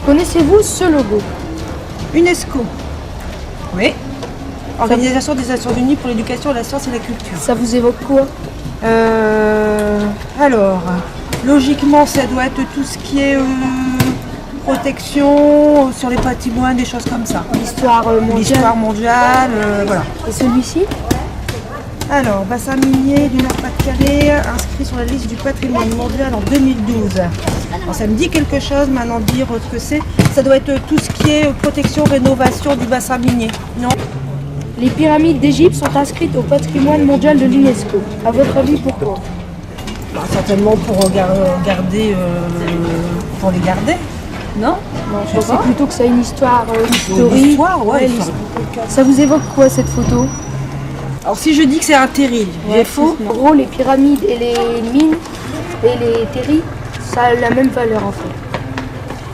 Connaissez-vous ce logo? UNESCO. Oui. Organisation des Nations Unies pour l'éducation, la science et la culture. Ça vous évoque quoi? Alors, logiquement, ça doit être tout ce qui est protection sur les patrimoines, des choses comme ça. L'histoire mondiale. L'histoire mondiale, voilà. Et celui-ci? Alors, bassin minier du Nord-Pas-de-Calais, inscrit sur la liste du patrimoine mondial en 2012. Alors, ça me dit quelque chose, maintenant dire ce que c'est. Ça doit être tout ce qui est protection, rénovation du bassin minier, non? Les pyramides d'Égypte sont inscrites au patrimoine mondial de l'UNESCO. À votre avis, pourquoi? Certainement pour garder, pour les garder. Non? Je sais plutôt que ça a une histoire historique. L'histoire, ouais. Ça vous évoque quoi cette photo? Alors si je dis que c'est un terril, j'ai faux? En gros, les pyramides et les mines et les terris, ça a la même valeur en fait.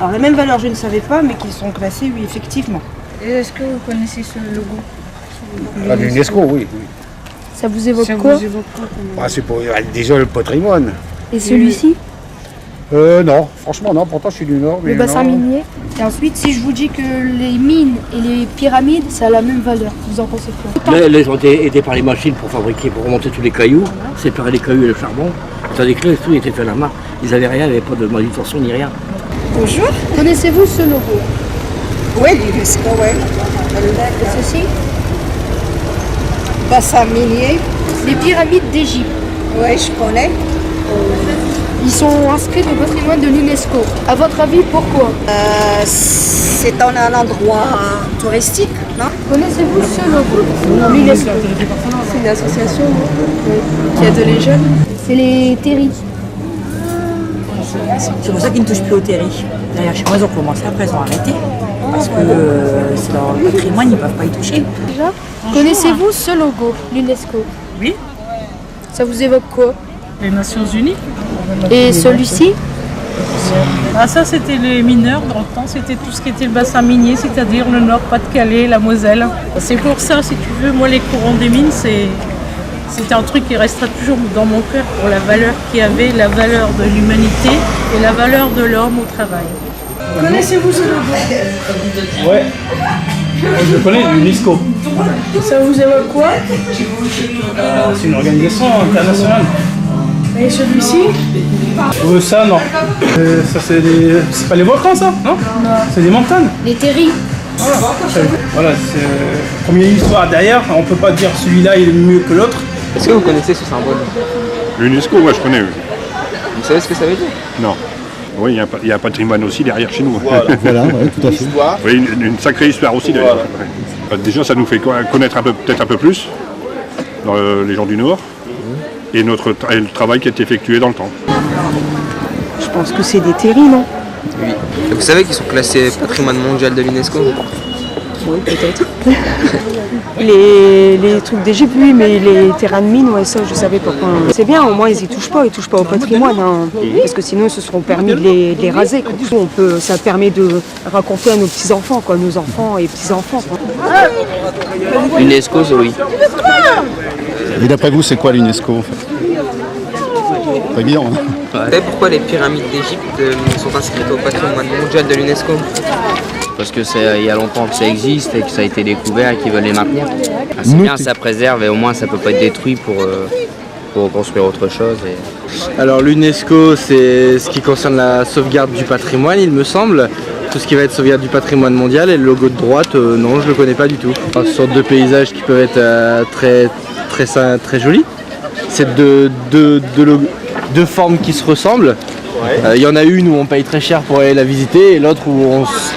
Alors la même valeur, je ne savais pas, mais qu'ils sont classés, oui, effectivement. Et est-ce que vous connaissez ce logo? À l'UNESCO, oui. Ça vous évoque quoi? C'est pour déjà le patrimoine. Et celui-ci? Non, franchement non, pourtant je suis du Nord. Le bassin minier. Et ensuite, si je vous dis que les mines et les pyramides, ça a la même valeur, vous en pensez quoi? Là, ils ont été aidés par les machines pour fabriquer, pour remonter tous les cailloux, séparer les cailloux et le charbon. Tandis que là, tout était fait à la main. Ils n'avaient rien, il n'y avait pas de manutention ni rien. Bonjour. Connaissez-vous ce logo? Oui, l'UNESCO, oui. Et ceci? Bassin minier. Les pyramides d'Égypte. Oui, je connais. Ils sont inscrits au patrimoine de l'UNESCO. À votre avis, pourquoi? C'est un endroit touristique, non? Connaissez-vous ce logo? L'UNESCO. C'est une association qui aide les jeunes. C'est les terris. C'est pour ça qu'ils ne touchent plus au terri. Derrière chez moi, ils ont commencé, après ils ont arrêté. Parce que c'est leur patrimoine, ils ne peuvent pas y toucher. Connaissez-vous ce logo, l'UNESCO? Oui. Ça vous évoque quoi? Les Nations Unies. Et celui-ci? Ah, ça, c'était les mineurs dans le temps, c'était tout ce qui était le bassin minier, c'est-à-dire le Nord-Pas-de-Calais, la Moselle. C'est pour ça, si tu veux, moi, les courants des mines, c'était un truc qui restera toujours dans mon cœur pour la valeur qu'il y avait, la valeur de l'humanité et la valeur de l'homme au travail. Connaissez-vous ce logo? Ouais. Je connais l'UNESCO. Ça vous évoque quoi? C'est une organisation internationale. Et celui-ci? Ça, non. Ça, c'est pas les volcans, ça? Non. C'est des montagnes. Les terris. Voilà, comme il y a une histoire derrière, on peut pas dire celui-là il est mieux que l'autre. Est-ce que vous connaissez ce symbole? L'UNESCO, ouais, je connais. Vous savez ce que ça veut dire? Non. Oui, il y a un patrimoine aussi derrière chez nous. Voilà, ouais, tout à fait. Oui, une sacrée histoire aussi derrière. Ouais. Déjà, ça nous fait connaître peut-être un peu plus les gens du Nord et et le travail qui est effectué dans le temps. Je pense que c'est des terris, non? Oui. Et vous savez qu'ils sont classés patrimoine mondial de l'UNESCO? Oui, peut-être. Les trucs d'Égypte, oui, mais les terrains de mine, ouais, ça, je savais pas. C'est bien, au moins, ils touchent pas au patrimoine, hein, parce que sinon, ils se seront permis de les raser. Quoi. Ça permet de raconter à nos petits-enfants, quoi, nos enfants et petits-enfants. L'UNESCO, c'est oui. Et d'après vous, c'est quoi l'UNESCO en fait? Pas évident. Hein. Vous savez pourquoi les pyramides d'Égypte sont inscrites au patrimoine mondial de l'UNESCO? Parce que il y a longtemps que ça existe et que ça a été découvert et qu'ils veulent les maintenir. C'est bien, ça préserve et au moins ça peut pas être détruit pour construire autre chose. Alors l'UNESCO, c'est ce qui concerne la sauvegarde du patrimoine, il me semble. Tout ce qui va être sauvegarde du patrimoine mondial, et le logo de droite, non, je le connais pas du tout. Une sorte de paysage qui peuvent être très jolis. C'est deux formes qui se ressemblent. Il y en a une où on paye très cher pour aller la visiter et l'autre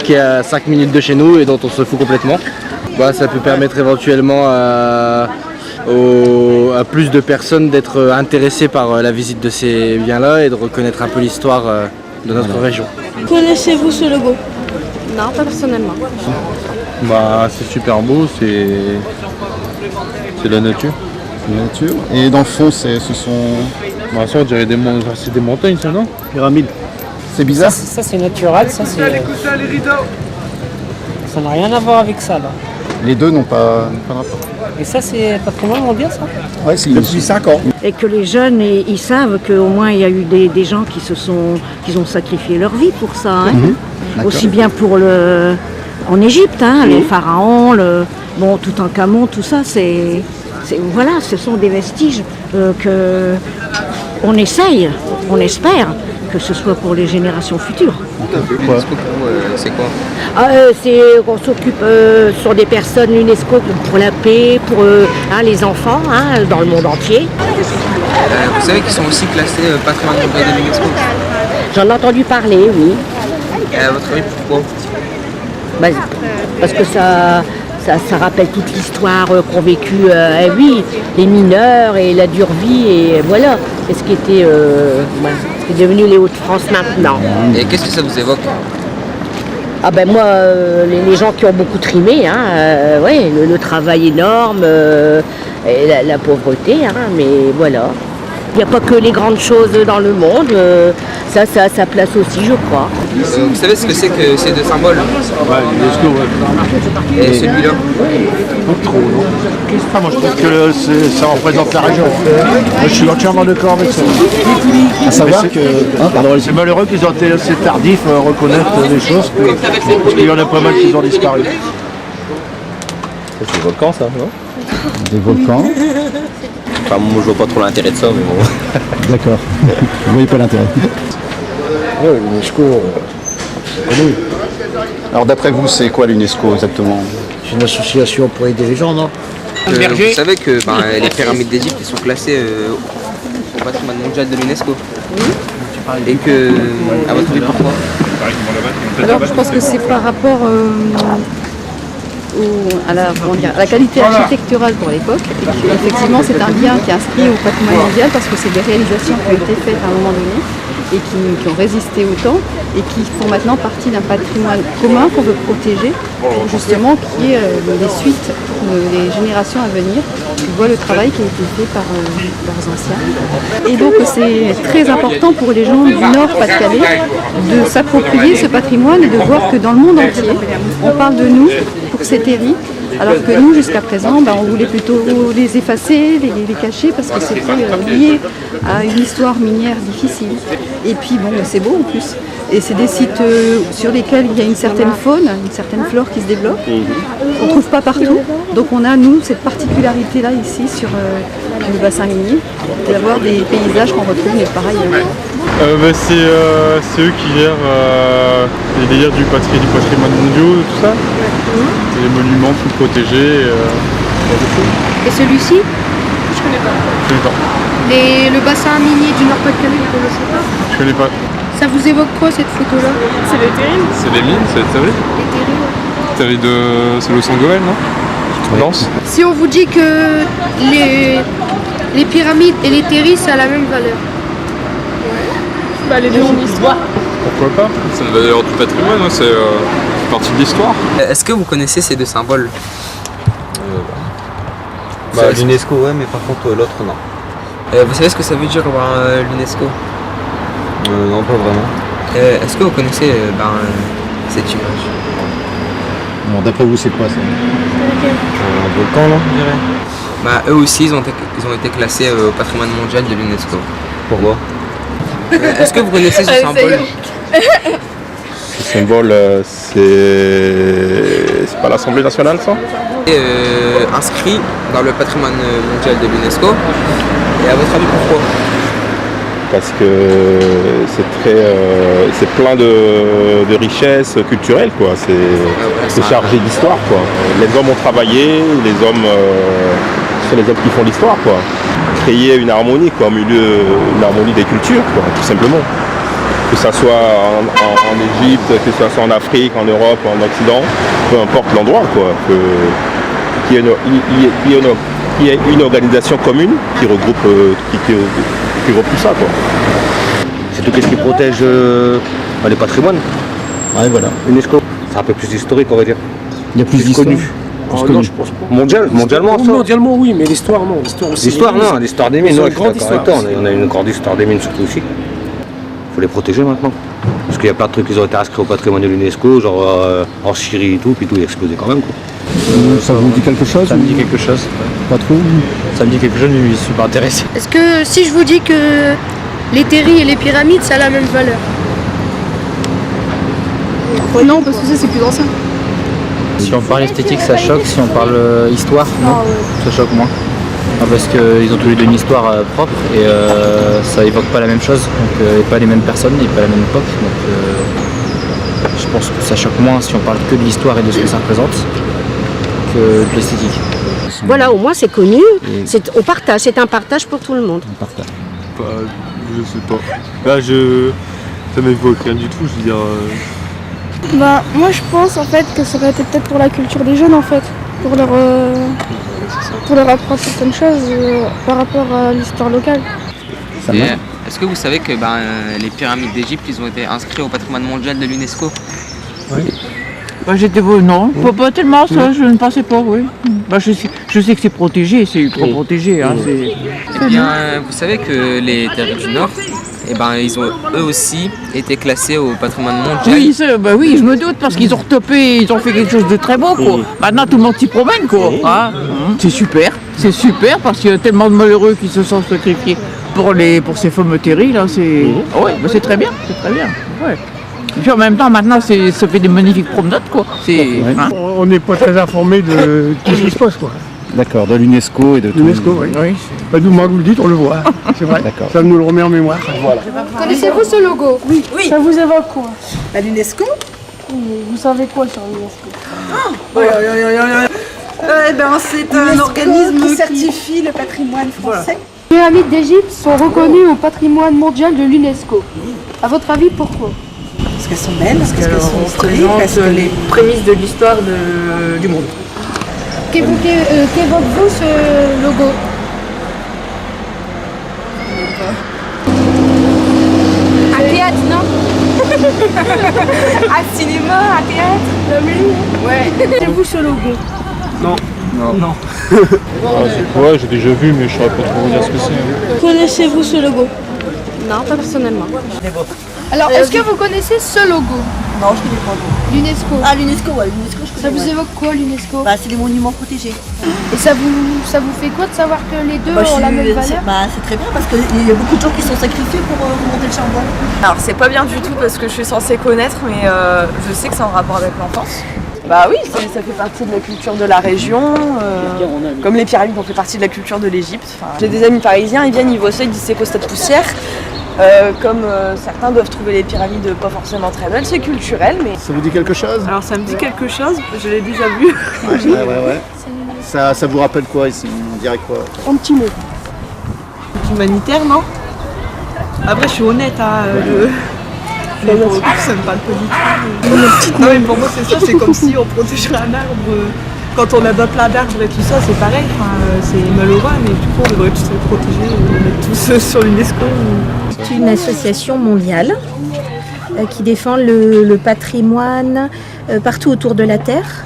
qui est à 5 minutes de chez nous et dont on se fout complètement. Bah, ça peut permettre éventuellement à plus de personnes d'être intéressées par la visite de ces biens-là et de reconnaître un peu l'histoire de notre région. Connaissez-vous ce logo? Non, pas personnellement. Bah, c'est super beau, c'est la nature. La nature. Et dans le fond, ce sont... Bah, ça, on dirait c'est des montagnes, ça, non? Pyramides. C'est bizarre. Ça c'est naturel, ça n'a rien à voir avec ça là. Les deux n'ont pas de rapport. Et ça c'est patrimoine mondial ça? Ouais, c'est depuis 5 ans. Et que les jeunes, ils savent qu'au moins il y a eu des gens qui ont sacrifié leur vie pour ça. Hein. aussi bien pour en Égypte, hein, les pharaons, Toutankhamon, tout ça, voilà, ce sont des vestiges que on essaye, on espère que ce soit pour les générations futures. L'UNESCO, c'est quoi? On s'occupe sur des personnes l'UNESCO pour la paix, pour les enfants dans le monde entier. Vous savez qu'ils sont aussi classés patrimoine mondial de l'UNESCO? J'en ai entendu parler, oui. Et à votre avis, pourquoi? Parce que ça rappelle toute l'histoire qu'ont vécu les mineurs et la dure vie et voilà. Et ce qui était devenu les Hauts-de-France maintenant. Et qu'est-ce que ça vous évoque? Moi, les gens qui ont beaucoup trimé, le travail énorme, et la pauvreté, mais voilà. Il n'y a pas que les grandes choses dans le monde, ça a sa place aussi, je crois. Vous savez ce que c'est que ces deux symboles? l'UNESCO, ouais. Et celui-là? Pas trop, non. Moi, je pense que ça représente la région. Moi, je suis entièrement d'accord avec ça. À savoir que... C'est malheureux qu'ils ont été assez tardifs à reconnaître des choses, parce qu'il y en a pas mal qui ont disparu. C'est des volcans, ça, non? Des volcans. Enfin, moi, je vois pas trop l'intérêt de ça, mais bon. D'accord. Vous voyez pas l'intérêt. Oui, l'UNESCO, Alors d'après vous, c'est quoi l'UNESCO exactement? c'est une association pour aider les gens, non? Vous savez que les pyramides d'Égypte sont classées au patrimoine mondial de l'UNESCO. Et que, à votre avis, pourquoi? Alors je pense que c'est par rapport à la qualité architecturale pour l'époque. Et effectivement, c'est un bien qui est inscrit au patrimoine mondial parce que c'est des réalisations qui ont été faites à un moment donné et qui ont résisté au temps et qui font maintenant partie d'un patrimoine commun qu'on veut protéger, justement qui est les suites pour les générations à venir, qui voient le travail qui a été fait par leurs anciens. Et donc c'est très important pour les gens du Nord Pas-de-Calais de s'approprier ce patrimoine et de voir que dans le monde entier, on parle de nous pour ces terris, alors que nous, jusqu'à présent, on voulait plutôt les effacer, les cacher, parce que c'était lié à une histoire minière difficile. Et puis, c'est beau en plus. Et c'est des sites sur lesquels il y a une certaine faune, une certaine flore qui se développe. On ne trouve pas partout. Donc on a, nous, cette particularité-là ici sur le bassin minier, d'avoir des paysages qu'on retrouve nulle part ailleurs. C'est eux qui gèrent les délires du patrimoine mondial, tout ça. C'est les monuments tout protégés. Et celui-ci? Je connais pas. Le bassin minier du Nord-Pas-de-Calais, vous connaissez pas? Je connais pas. Ça vous évoque quoi cette photo-là? C'est les terrils. C'est les mines, c'est les terrils. Les terrils, Terrils c'est Los Angeles, non? Lance. Si on vous dit que les pyramides et les terrils, ça a la même valeur? Les deux ont une histoire. Pourquoi pas? C'est une valeur du patrimoine, c'est partie de l'histoire. Est-ce que vous connaissez ces deux symboles? L'UNESCO, ouais, mais par contre, l'autre, non. Vous savez ce que ça veut dire l'UNESCO? Non, pas vraiment. Est-ce que vous connaissez cette image? Alors d'après vous, c'est quoi ça? Un volcan, non, je dirais. Eux aussi, ils ont été classés au patrimoine mondial de l'UNESCO. Pourquoi? Est-ce que vous connaissez ce symbole? Ce symbole, c'est pas l'Assemblée nationale, ça? Inscrit dans le patrimoine mondial de l'UNESCO. Et à votre avis, pourquoi? Parce que c'est plein de richesses culturelles, quoi. C'est chargé d'histoire, quoi. Les hommes ont travaillé, ce sont les hommes qui font l'histoire, quoi. Créer une harmonie, quoi, au milieu, une harmonie des cultures, quoi, tout simplement. Que ça soit en Égypte, que ça soit en Afrique, en Europe, en Occident, peu importe l'endroit, quoi. Qu'il y ait une organisation commune qui regroupe tout ça, quoi. C'est tout ce qui protège les patrimoines. Ouais, voilà. UNESCO. C'est un peu plus historique, on va dire. Il y a plus d'histoire. Connu. Non, je pense pas. Mondialement, ça. Mondialement, oui, mais l'histoire, non. L'histoire, non. L'histoire des mines, ouais, je suis d'accord avec toi. On a une grande histoire des mines, surtout ici. Il faut les protéger maintenant. Parce qu'il y a plein de trucs qui ont été inscrits au patrimoine de l'UNESCO, genre en Syrie et tout, puis tout est explosé quand même, quoi. Ça vous dit quelque chose? Ça me dit quelque chose. Pas trop? Ça me dit quelque chose, mais je suis pas intéressé. Est-ce que si je vous dis que les terrils et les pyramides, ça a la même valeur? Non, parce que ça c'est plus ancien. Si on parle esthétique, ça choque. Si on parle histoire, non, ça choque moins. Parce qu'ils ont tous les deux une histoire propre et ça évoque pas la même chose, donc, et pas les mêmes personnes et pas la même époque. Donc je pense que ça choque moins si on parle que de l'histoire et de ce que ça représente que de l'esthétique. Voilà, au moins c'est connu, on partage, c'est un partage pour tout le monde. Je sais pas. Là, ça m'évoque rien du tout, je veux dire. Bah, moi je pense en fait que ça aurait été peut-être pour la culture des jeunes en fait, pour leur apprendre certaines choses par rapport à l'histoire locale. Est-ce que vous savez que les pyramides d'Égypte, ils ont été inscrits au patrimoine mondial de l'UNESCO? Oui. J'étais non, pas tellement ça, je ne pensais pas, oui. Je sais que c'est protégé, c'est ultra protégé. Hein, Eh bien, vous savez que les terrils du Nord, ils ont eux aussi été classés au patrimoine mondial. Oui, je me doute, parce qu'ils ont retopé, ils ont fait quelque chose de très beau, quoi. Maintenant, tout le monde s'y promène, quoi. Hein. C'est super, parce qu'il y a tellement de malheureux qui se sont sacrifiés pour ces fameux terrils, là, c'est très bien, ouais. Et puis en même temps, maintenant, ça fait des magnifiques promenades, quoi. Hein. On n'est pas très informé de tout ce qui se passe, quoi. D'accord, de l'UNESCO et de tout. L'UNESCO, oui. Bah, d'où moi vous le dites, on le voit. C'est vrai. Ça nous le remet en mémoire. Voilà. Connaissez-vous ce logo? Oui. Ça vous évoque quoi? L'UNESCO. Vous savez quoi sur l'UNESCO? C'est un organisme qui certifie le patrimoine français. Les pyramides d'Égypte sont reconnues au patrimoine mondial de l'UNESCO. À votre avis, pourquoi? Parce qu'elles sont belles, parce qu'elles sont historiques, parce que les prémices de l'histoire du monde. Qu'évoque-vous ce logo? Un théâtre, non? Un cinéma, un théâtre? La musique? Ouais. Connaissez-vous ce logo? Non. Ouais, j'ai déjà vu, mais je saurais pas trop vous dire ce que c'est. Connaissez-vous ce logo? Non, pas personnellement. Alors, est-ce que vous connaissez ce logo? Non, je connais pas. L'UNESCO. Ah, l'UNESCO, ouais, l'UNESCO, je connais. Ça vous évoque quoi, l'UNESCO? C'est des monuments protégés. Et ça vous fait quoi de savoir que les deux ont la même valeur? C'est très bien parce qu'il y a beaucoup de gens qui sont sacrifiés pour remonter le charbon. Alors c'est pas bien du tout parce que je suis censée connaître, mais je sais que c'est en rapport avec l'enfance. Bah oui, ça fait partie de la culture de la région, comme les pyramides ont fait partie de la culture de l'Égypte. J'ai des amis parisiens, ils viennent, ils voient ça, ils disent c'est quoi cette poussière. Comme certains doivent trouver les pyramides pas forcément très belles, c'est culturel, mais... Ça vous dit quelque chose? Alors ça me dit quelque chose, je l'ai déjà vu. Ouais. Ça vous rappelle quoi ici? On dirait quoi? Un petit mot. Humanitaire, non? Après je suis honnête, ça me parle pas du tout. Non mais pour moi c'est ça, c'est comme si on protégerait un arbre. Quand on abat plein d'arbres et tout ça, c'est pareil, c'est malheureux, mais du coup on devrait tous les protéger, on est tous sur l'UNESCO. C'est une association mondiale qui défend le patrimoine partout autour de la Terre.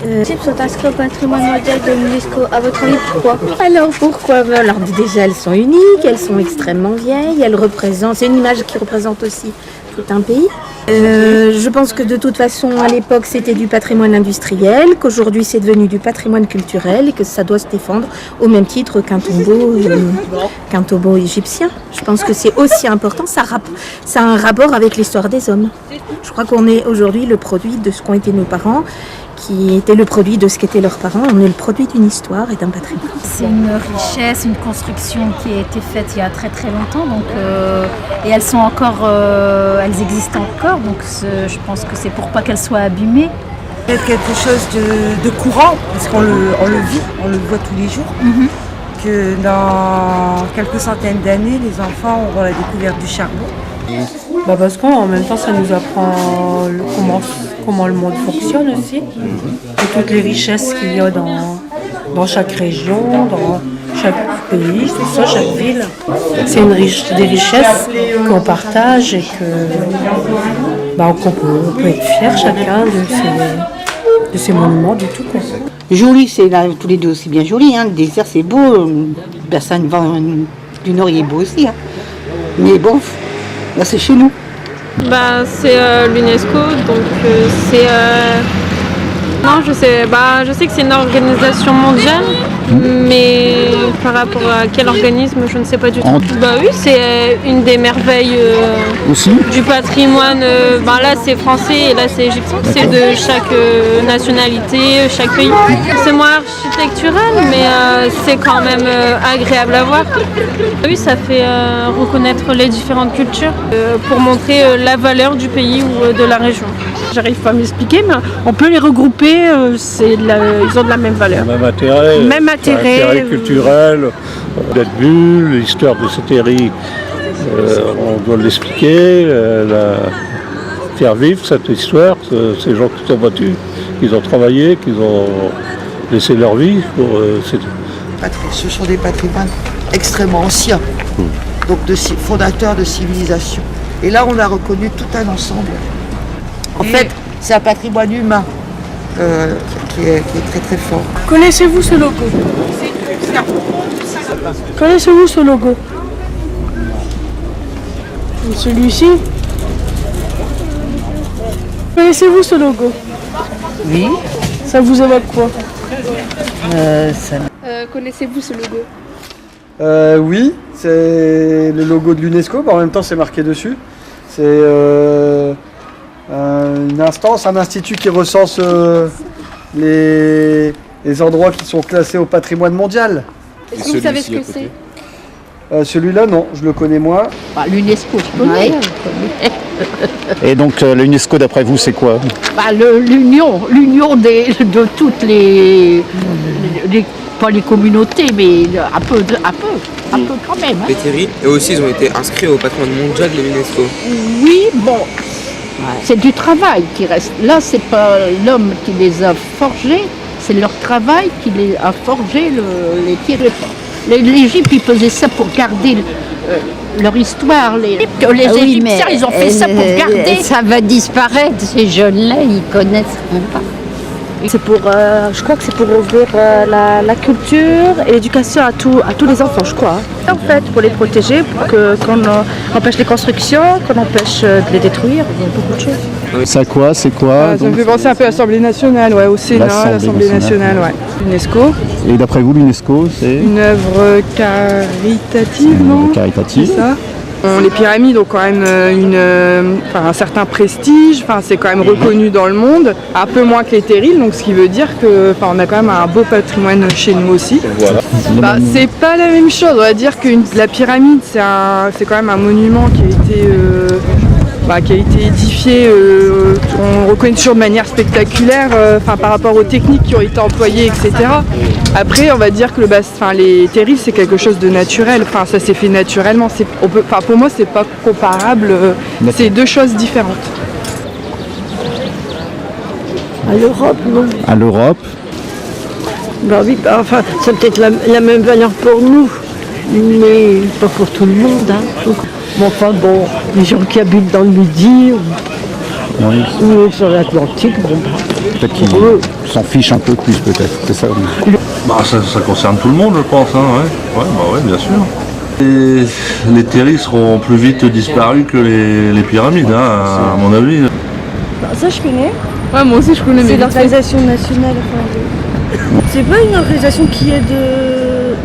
Les Égyptes sont inscrits au patrimoine mondial de l'UNESCO. À votre avis, pourquoi? Alors pourquoi? Alors déjà elles sont uniques, elles sont extrêmement vieilles, elles représentent, c'est une image qui représente aussi tout un pays. Je pense que de toute façon à l'époque c'était du patrimoine industriel, qu'aujourd'hui c'est devenu du patrimoine culturel et que ça doit se défendre au même titre qu'un tombeau égyptien. Je pense que c'est aussi important, ça a un rapport avec l'histoire des hommes. Je crois qu'on est aujourd'hui le produit de ce qu'ont été nos parents, qui était le produit de ce qu'étaient leurs parents. On est le produit d'une histoire et d'un patrimoine. C'est une richesse, une construction qui a été faite il y a très très longtemps, donc, et elles sont encore, elles existent encore, donc je pense que c'est pour pas qu'elles soient abîmées. Peut-être quelque chose de courant, parce qu'on le vit, on le voit tous les jours, que dans quelques centaines d'années, les enfants auront la découverte du charbon. Parce qu'en même temps, ça nous apprend comment le monde fonctionne aussi, et toutes les richesses qu'il y a dans chaque région, dans chaque pays, tout ça, chaque ville. C'est des richesses qu'on partage et qu'on peut être fier chacun de ces monuments du tout. Joli, c'est là tous les deux aussi bien joli. Le désert c'est beau, le bassin du Nord il est beau aussi. Mais bon, là c'est chez nous. C'est l'UNESCO, donc c'est... Non, je sais que c'est une organisation mondiale Mais par rapport à quel organisme, je ne sais pas du tout. Bah oui, c'est une des merveilles Aussi du patrimoine. Là, c'est français et là, c'est égyptien. C'est de chaque nationalité, chaque pays. C'est moins architectural, mais c'est quand même agréable à voir. Oui, ça fait reconnaître les différentes cultures pour montrer la valeur du pays ou de la région. J'arrive pas à m'expliquer, mais on peut les regrouper, ils ont de la même valeur. Même intérêt. Même intérêt. Culturel, d'être vu, l'histoire de ce terri, on doit l'expliquer, faire vivre cette histoire, ces gens qui sont battus, qui ont travaillé, qui ont laissé leur vie. Ce sont des patrimoines extrêmement anciens, donc fondateurs de civilisation. Et là, on a reconnu tout un ensemble. En fait, c'est un patrimoine humain qui est très très fort. Connaissez-vous ce logo? Connaissez-vous ce logo? Celui-ci? Connaissez-vous ce logo? Oui. Ça vous évoque quoi? Connaissez-vous ce logo? Oui, c'est le logo de l'UNESCO, en même temps c'est marqué dessus. C'est une instance, un institut qui recense les endroits qui sont classés au patrimoine mondial. Est-ce que vous savez ce que c'est? Celui-là, non, je le connais moins. L'UNESCO, je connais. Et donc l'UNESCO, d'après vous, c'est quoi? L'union de toutes les pas les communautés, mais un peu quand même. Les terris, et aussi ils ont été inscrits au patrimoine mondial de l'UNESCO. Oui, bon, c'est du travail qui reste. Là, c'est pas l'homme qui les a forgés, c'est leur travail qui les a forgés, les terris. L'Égypte, ils faisaient ça pour garder leur histoire. Les Égyptiens, ils ont fait ça pour garder. Ça va disparaître, ces jeunes-là, ils connaissent même pas. C'est pour, je crois que c'est pour ouvrir la culture et l'éducation à tous les enfants, je crois. En fait, pour les protéger, pour qu'on empêche les constructions, qu'on empêche de les détruire, il y a beaucoup de choses. C'est quoi? C'est quoi? Ça me fait penser un peu à l'Assemblée nationale, au Sénat, l'Assemblée nationale, l'UNESCO. Et d'après vous, l'UNESCO, c'est une œuvre caritative, non? Caritative. C'est ça. Les pyramides ont quand même un certain prestige, c'est quand même reconnu dans le monde, un peu moins que les terrils, donc ce qui veut dire qu'on a quand même un beau patrimoine chez nous aussi. Voilà. C'est pas la même chose, on va dire que la pyramide c'est quand même un monument qui a été édifié, on reconnaît toujours de manière spectaculaire par rapport aux techniques qui ont été employées, etc. Après, on va dire que les terrils, c'est quelque chose de naturel, ça s'est fait naturellement. Pour moi, c'est pas comparable, c'est deux choses différentes. À l'Europe, non? À l'Europe? Oui, c'est peut-être la même valeur pour nous, mais pas pour tout le monde. Les gens qui habitent dans le Midi ou sur l'Atlantique, peut-être qu'ils s'en fichent un peu plus, peut-être, c'est ça? Ça concerne tout le monde, je pense, ouais, bien sûr. Les terris seront plus vite disparus que les pyramides, à mon avis. Ça, je connais. Ouais, moi aussi, je connais. C'est l'organisation nationale. C'est pas une organisation qui est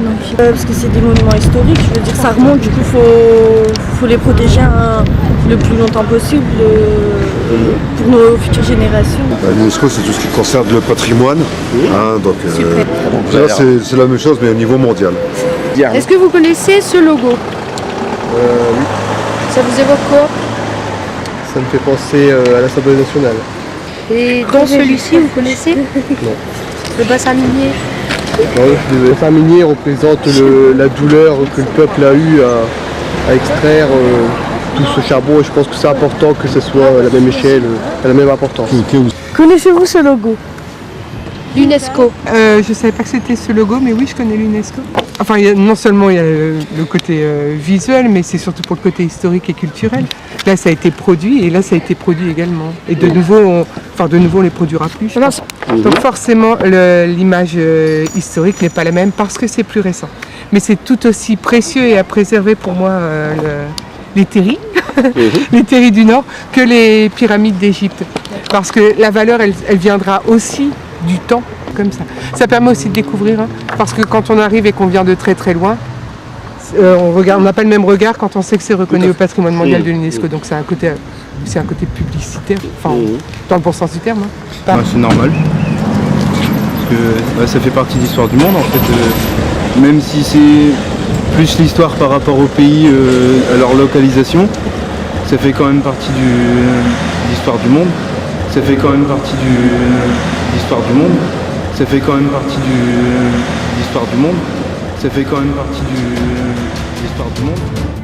non, parce que c'est des monuments historiques, je veux dire, ça remonte, du coup, faut les protéger le plus longtemps possible pour nos futures générations. L'UNESCO, c'est tout ce qui concerne le patrimoine, donc là, c'est la même chose, mais au niveau mondial. Est-ce que vous connaissez ce logo? Oui. Ça vous évoque quoi? Ça me fait penser à l'Assemblée nationale. Et dans celui-ci, vous connaissez? Non. Le bassin minier? Le bassin minier représente la douleur que le peuple a eue à extraire tout ce charbon, et je pense que c'est important que ce soit à la même échelle, à la même importance. Connaissez-vous ce logo? L'UNESCO. Je ne savais pas que c'était ce logo, mais oui, je connais l'UNESCO. Enfin, non seulement il y a le côté visuel, mais c'est surtout pour le côté historique et culturel. Là, ça a été produit, et là, ça a été produit également. Et de nouveau, on les produira plus. Donc forcément, l'image historique n'est pas la même parce que c'est plus récent. Mais c'est tout aussi précieux et à préserver pour moi les terris, les terris du Nord, que les pyramides d'Égypte. Parce que la valeur, elle viendra aussi du temps comme ça. Ça permet aussi de découvrir, hein, parce que quand on arrive et qu'on vient de très très loin, on n'a pas le même regard quand on sait que c'est reconnu au patrimoine mondial de l'UNESCO. Donc c'est un côté publicitaire, enfin, dans le bon sens du terme. Hein. C'est normal. Parce que ça fait partie de l'histoire du monde en fait. Même si c'est plus l'histoire par rapport au pays, à leur localisation, ça fait quand même partie de l'histoire du monde. Ça fait quand même partie de l'histoire du monde. Ça fait quand même partie de l'histoire du monde. Ça fait quand même partie de l'histoire du monde.